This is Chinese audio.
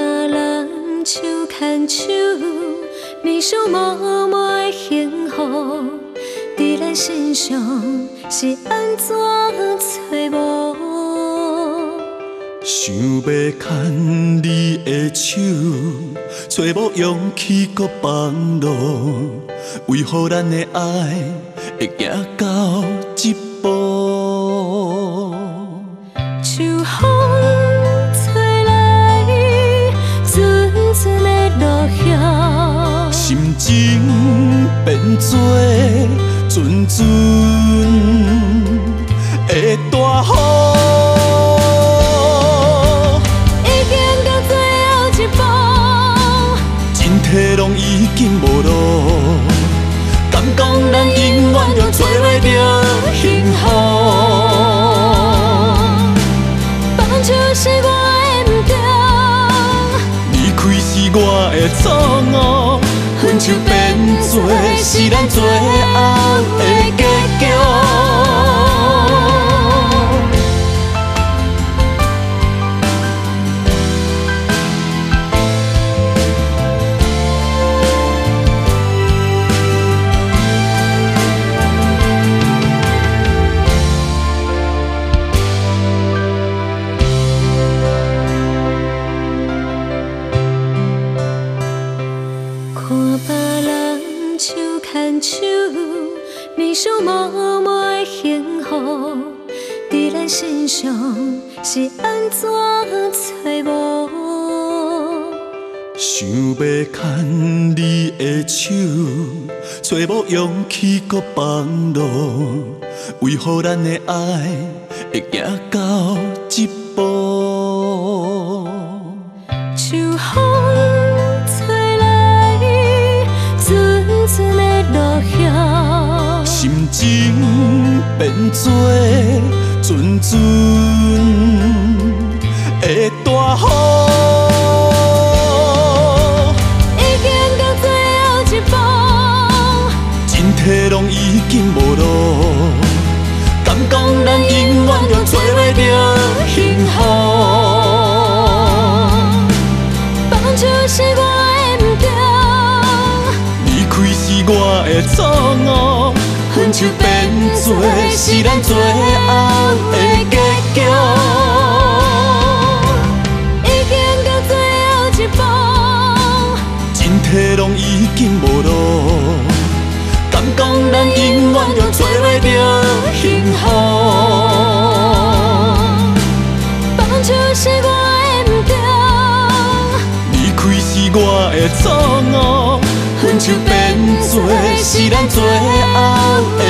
别人手牵手，面上默默的幸福，在咱身上是安怎找无？想要牵你的手，找无勇气搁放路，为何咱的爱会行到这步？秋风吹来，阵阵的落叶，心情变作阵阵的大雨。体拢已经无路，敢讲咱永远就找袂着幸福？放手是我的不对，离开是我的错误，分手变做是咱最后的结局。牵手，面上默默的幸福，在咱身上是安怎找无？想要牵你的手，找无勇气搁放路，为何咱的爱会行到这步？秋风吹来，阵阵的落叶，心情变作阵阵的大雨。已经到最后一步，身体拢已经无路，敢讲咱永远就找袂着幸福？放手是我的不对，离开是我的错误，分手变做是咱最后的结局。已经到最后一步，身体拢已经无路，敢讲咱永远就找袂着幸福？放手是我的不对，离开是我的错误，分手变做是咱最后的